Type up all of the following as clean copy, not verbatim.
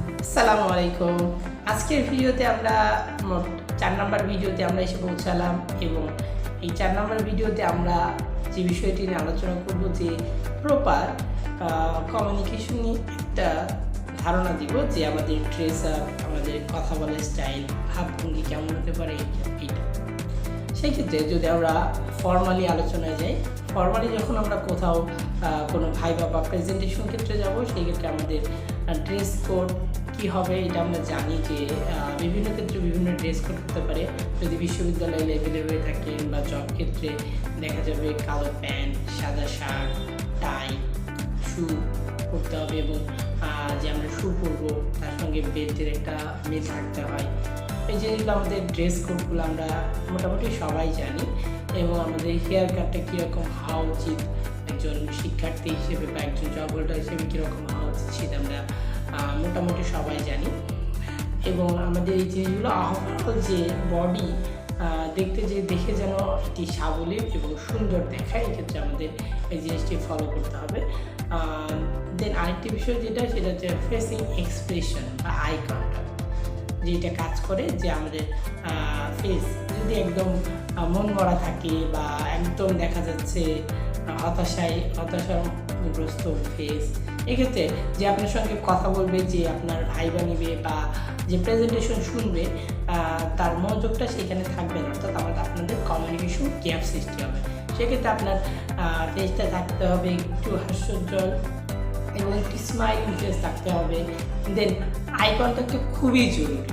আসসালামু আলাইকুম। আজকের ভিডিওতে আমরা ৪ নাম্বার ভিডিওতে আমরা এসে পৌঁছালাম এবং এই ৪ নাম্বার ভিডিওতে আমরা যে বিষয়টি নিয়ে আলোচনা করব যে প্রপার কমিউনিকেশন নিয়ে একটা ধারণা দিব যে আমাদের ড্রেস আপ, আমাদের কথা বলার স্টাইল, ভাবভঙ্গি কেমন হতে পারে এইটা। সেই ক্ষেত্রে যদি আমরা ফর্মালি আলোচনায় যাই, ফর্মালি যখন আমরা কোথাও কোনো ভাইবা বা প্রেজেন্টেশন ক্ষেত্রে যাব, সেই ক্ষেত্রে আমাদের ড্রেস কোড কী হবে এটা আমরা জানি যে বিভিন্ন ক্ষেত্রে বিভিন্ন ড্রেস কোড হতে পারে। যদি বিশ্ববিদ্যালয় লেভেলে হয়ে থাকেন বা জব ক্ষেত্রে দেখা যাবে কালো প্যান্ট, সাদা শার্ট, টাই, শু পরতে হবে এবং যে আমরা শু পরবো তার সঙ্গে বেল্টের একটা মিল থাকতে হয়। এই জিনিসগুলো আমাদের ড্রেস কোডগুলো আমরা মোটামুটি সবাই জানি এবং আমাদের হেয়ার কাটটা কীরকম হওয়া উচিত, একজন শিক্ষার্থী হিসেবে বা একজন জব হোল্ডার হিসেবে কীরকম হওয়া উচিত সেটা আমরা মোটামুটি সবাই জানি। এবং আমাদের এই জিনিসগুলো ওভারঅল যে বডি দেখে যেন এটি সাবলীল এবং সুন্দর দেখায়, এক্ষেত্রে আমাদের এই জিনিসটি ফলো করতে হবে। দেন আরেকটি বিষয় যেটা সেটা হচ্ছে ফেসিং এক্সপ্রেশন বা আই কন্ট্যাক্ট, যেটা কাজ করে যে আমাদের ফেস যদি একদম মন মরা থাকে বা একদম দেখা যাচ্ছে হতাশাগ্রস্ত ফেস, এক্ষেত্রে যে আপনার সঙ্গে কথা বলবে, যে আপনার ভাইবা নিবে বা যে প্রেজেন্টেশন শুনবে, তার মনোযোগটা সেখানে থাকবে না, অর্থাৎ আপনাদের কমিউনিকেশন গ্যাপ সৃষ্টি হবে। সেক্ষেত্রে আপনার ফেসটা থাকতে হবে একটু হাস্যোজ্জ্বল এবং একটি স্মাইলিং ফেস থাকতে হবে। দেন আই কন্ট্যাক্টটা খুবই জরুরি।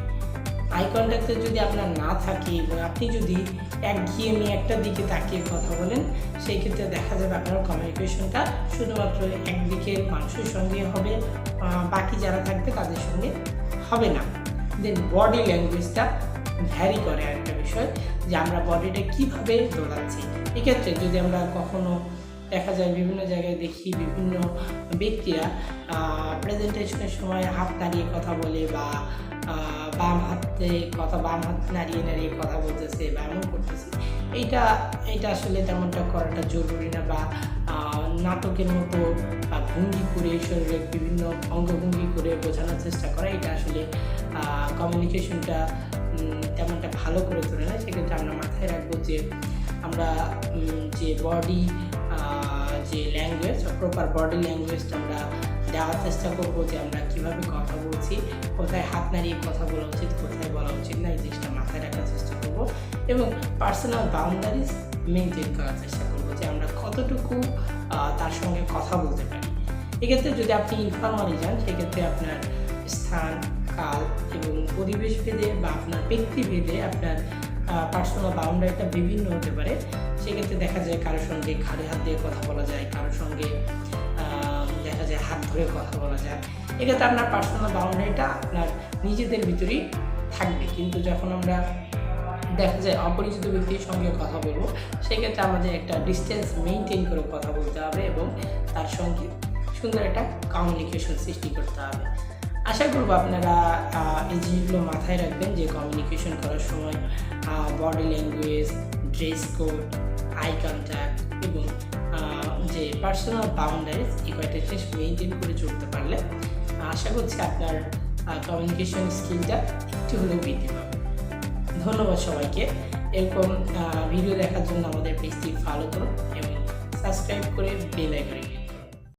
আই কন্ট্যাক্টে যদি আপনার না থাকে এবং আপনি যদি একঘেয়েমি একটা দিকে তাকিয়ে কথা বলেন, সেই ক্ষেত্রে দেখা যাবে আপনার কমিউনিকেশনটা শুধুমাত্র একদিকের মানুষের সঙ্গে হবে, বাকি যারা থাকবে তাদের সঙ্গে হবে না। দেন বডি ল্যাঙ্গুয়েজটা ভ্যারি করে আরেকটা বিষয়, যে আমরা বডিটা কীভাবে দোলাচ্ছি। এক্ষেত্রে যদি আমরা কখনো দেখা যায় বিভিন্ন জায়গায় দেখি বিভিন্ন ব্যক্তিরা প্রেজেন্টেশনের সময় হাত নাড়িয়ে কথা বলে বা বাম হাত নাড়িয়ে কথা বলতেছে বা এমন করতেছে, এইটা আসলে তেমনটা করাটা জরুরি না। বা নাটকের মতো ভঙ্গি করে শরীরের বিভিন্ন অঙ্গভঙ্গি করে বোঝানোর চেষ্টা করা, এটা আসলে কমিউনিকেশনটা তেমনটা ভালো করে তোলে না। সেক্ষেত্রে আমরা মাথায় রাখবো যে আমরা যে বডি যে ল্যাঙ্গুয়েজ, প্রপার বডি ল্যাঙ্গুয়েজটা আমরা দেওয়ার চেষ্টা করবো, যে আমরা কীভাবে কথা বলছি, কোথায় হাত নাড়িয়ে কথা বলা উচিত, কোথায় বলা উচিত না, এই জিনিসটা মাথায় রাখার চেষ্টা করবো এবং পার্সোনাল বাউন্ডারিজ মেনটেন করার চেষ্টা করবো, যে আমরা কতটুকু তার সঙ্গে কথা বলতে পারি। এক্ষেত্রে যদি আপনি ইনফর্মালি যান, সেক্ষেত্রে আপনার স্থান, কাল এবং পরিবেশ ভেদে বা আপনার ব্যক্তি ভেদে আপনার পার্সোনাল বাউন্ডারিটা বিভিন্ন হতে পারে। সেক্ষেত্রে দেখা যায় কারোর সঙ্গে ঘাড়ে হাত দিয়ে কথা বলা যায়, কারোর সঙ্গে দেখা যায় হাত ধরে কথা বলা যায়। এক্ষেত্রে আপনার পার্সোনাল বাউন্ডারিটা আপনার নিজেদের ভিতরেই থাকবে, কিন্তু যখন আমরা দেখা যায় অপরিচিত ব্যক্তির সঙ্গে কথা বলবো, সেক্ষেত্রে আমাদের একটা ডিস্টেন্স মেনটেন করে কথা বলতে হবে এবং তার সঙ্গে সুন্দর একটা কমিউনিকেশন সৃষ্টি করতে হবে। আশা করবো আপনারা এই জিনিসগুলো মাথায় রাখবেন, যে কমিউনিকেশন করার সময় body language, dress code, eye contact এবং যে পার্সোনাল বাউন্ডারিজ, এই কয়েকটা জিনিস মেনটেন করে চলতে পারলে আশা করছি আপনার কমিউনিকেশন স্কিলটা একটু হলেও বৃদ্ধি পাবে। ধন্যবাদ সবাইকে। এরকম ভিডিও দেখার জন্য আমাদের পেজটি ফলো করুন এবং সাবস্ক্রাইব করে বেল আইকনে